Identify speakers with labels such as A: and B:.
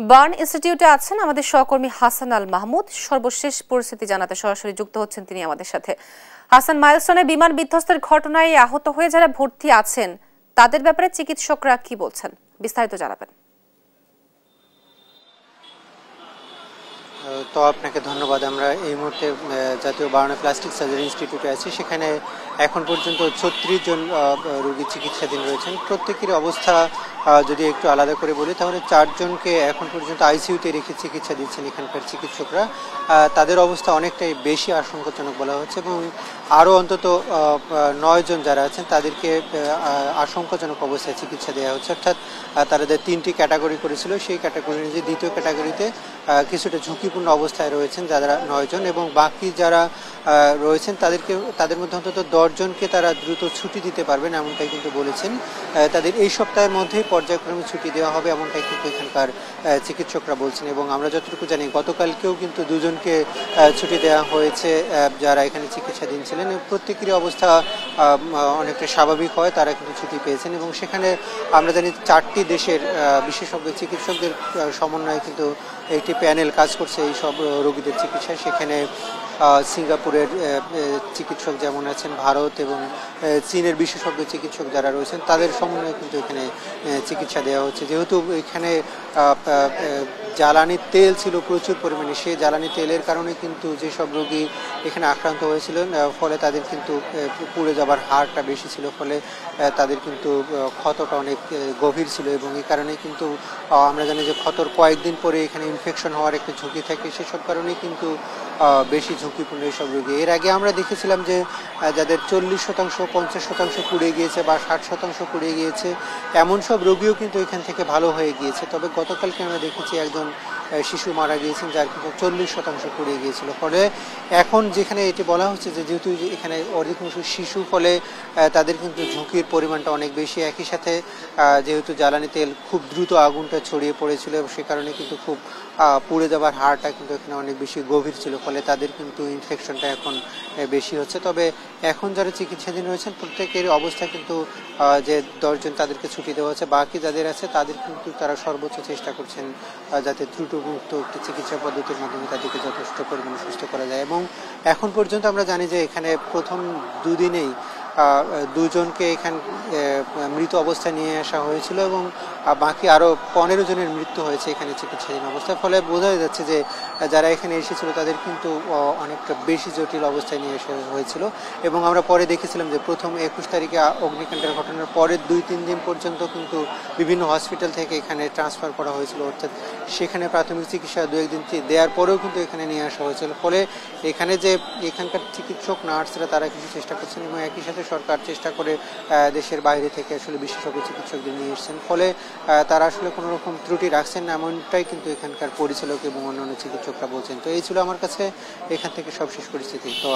A: Burn ইনস্টিটিউটে আছেন আমাদের সহকর্মী হাসান আল মাহমুদ। সর্বশেষ পরিস্থিতি জানাতে সরাসরি যুক্ত হচ্ছেন তিনি আমাদের সাথে। হাসান, মাইলস্টোনে বিমান বিধ্বস্তের ঘটনায় আহত হয়ে যারা ভর্তি আছেন তাদের ব্যাপারে চিকিৎসকরা কি বলছেন, বিস্তারিত জানাবেন।
B: তো আপনাকে ধন্যবাদ। আমরা এই মুহূর্তে জাতীয় বার্ন প্লাস্টিক সার্জারি ইনস্টিটিউটে আছি। সেখানে এখন পর্যন্ত ৩৬ জন রোগী চিকিৎসাধীন রয়েছেন। প্রত্যেকের অবস্থা যদি একটু আলাদা করে বলি তাহলে ৪ জনকে এখন পর্যন্ত আইসিইউতে রেখে চিকিৎসা দিচ্ছেন এখানকার চিকিৎসকরা। তাদের অবস্থা অনেকটাই বেশি আশঙ্কাজনক বলা হচ্ছে এবং আরও অন্তত ৯ জন যারা আছেন তাদেরকে আশঙ্কাজনক অবস্থায় চিকিৎসা দেওয়া হচ্ছে। অর্থাৎ তারা যে ৩টি ক্যাটাগরি করেছিল সেই ক্যাটাগরির যে দ্বিতীয় ক্যাটাগরিতে কিছুটা ঝুঁকিপূর্ণ অবস্থায় রয়েছেন যারা ৯ জন, এবং বাকি যারা রয়েছেন তাদের মধ্যে অন্তত ১০ জনকে তারা দ্রুত ছুটি দিতে পারবেন এমনটাই কিন্তু বলেছেন। তাদের এই সপ্তাহের মধ্যেই পর্যায়ক্রমে ছুটি দেওয়া হবে এমনটাই কিন্তু এখানকার চিকিৎসকরা বলছেন। এবং আমরা যতটুকু জানি গতকালকেও কিন্তু ২ জনকে ছুটি দেওয়া হয়েছে যারা এখানে চিকিৎসাধীন ছিলেন। প্রত্যেকেরই অবস্থা অনেকটা স্বাভাবিক হয়, তারা কিন্তু ছুটি পেয়েছেন। এবং সেখানে আমরা জানি ৪টি দেশের বিশেষজ্ঞ চিকিৎসকদের সমন্বয়ে কিন্তু একটি প্যানেল কাজ করছে এই সব রোগীদের চিকিৎসায়। সেখানে সিঙ্গাপুরের চিকিৎসক যেমন আছেন, ভারত এবং চীনের বিশেষজ্ঞ চিকিৎসক যারা রয়েছেন তাদের সমন্বয়ে কিন্তু এখানে চিকিৎসা দেওয়া হচ্ছে। যেহেতু এখানে জ্বালানি তেল ছিল প্রচুর পরিমাণে, সেই জ্বালানি তেলের কারণে কিন্তু যেসব রোগী এখানে আক্রান্ত হয়েছিলেন ফলে তাদের কিন্তু পুড়ে যাবার হারটা বেশি ছিল, ফলে তাদের কিন্তু ক্ষতটা অনেক গভীর ছিল। এবং এই কারণে কিন্তু আমরা জানি যে ক্ষতর কয়েকদিন পরে এখানে ইনফেকশন হওয়ার একটা ঝুঁকি থাকে, সেসব কারণেই কিন্তু বেশি ঝুঁকিপূর্ণ এইসব রোগী। এর আগে আমরা দেখেছিলাম যে যাদের 40%, 50% পুড়ে গিয়েছে বা 60% পুড়ে গিয়েছে এমন সব রোগীও কিন্তু এখান থেকে ভালো হয়ে গিয়েছে। তবে গতকালকে আমরা দেখেছি একজন শিশু মারা গিয়েছেন যার কিন্তু 40% পুড়ে গিয়েছিল। ফলে এখন যেখানে এটি বলা হচ্ছে যে যেহেতু এখানে অধিকাংশ শিশু, ফলে তাদের কিন্তু ঝুঁকির পরিমাণটা অনেক বেশি। একই সাথে যেহেতু জ্বালানি তেল খুব দ্রুত আগুনটা ছড়িয়ে পড়েছিল সে কারণে কিন্তু খুব পুড়ে যাবার হারটা কিন্তু এখানে অনেক বেশি গভীর ছিল, ফলে তাদের কিন্তু ইনফেকশনটা এখন বেশি হচ্ছে। তবে এখন যারা চিকিৎসাধীন রয়েছেন প্রত্যেকের অবস্থা কিন্তু যে ১০ জন তাদেরকে ছুটি দেওয়া হচ্ছে, বাকি যাদের আছে তাদের কিন্তু তারা সর্বোচ্চ চেষ্টা করছেন যাতে ত্রুটিমুক্ত একটি চিকিৎসা পদ্ধতির মাধ্যমে তাদেরকে যথেষ্ট পরিমাণে সুস্থ করা যায়। এবং এখন পর্যন্ত আমরা জানি যে এখানে প্রথম দুদিনেই ২ জনকে এখানে মৃত অবস্থায় নিয়ে আসা হয়েছিল এবং বাকি আরও ১৫ জনের মৃত্যু হয়েছে এখানে চিকিৎসাধীন অবস্থায়। ফলে বোঝা যাচ্ছে যে যারা এখানে এসেছিল তাদের কিন্তু অনেকটা বেশি জটিল অবস্থায় নিয়ে আসা হয়েছিল। এবং আমরা পরে দেখেছিলাম যে প্রথম ২১ তারিখে অগ্নিকাণ্ডের ঘটনার পরের ২-৩ দিন পর্যন্ত কিন্তু বিভিন্ন হসপিটাল থেকে এখানে ট্রান্সফার করা হয়েছিল, অর্থাৎ সেখানে প্রাথমিক চিকিৎসা ২-১ দিন দেওয়ার পরেও কিন্তু এখানে নিয়ে আসা হয়েছিল। ফলে এখানে যে এখানকার চিকিৎসক নার্সরা তারা কিছু চেষ্টা করছেন এবং একই সাথে সরকার চেষ্টা করে দেশের বাইরে থেকে আসলে বিশেষজ্ঞ চিকিৎসকদের নিয়ে এসছেন, ফলে তারা আসলে কোনো রকম ত্রুটি রাখছেন না এমনটাই কিন্তু এখানকার পরিচালক এবং অন্যান্য চিকিৎসকরা বলছেন। তো এই ছিল আমার কাছে এখান থেকে সবশেষ পরিস্থিতি। তো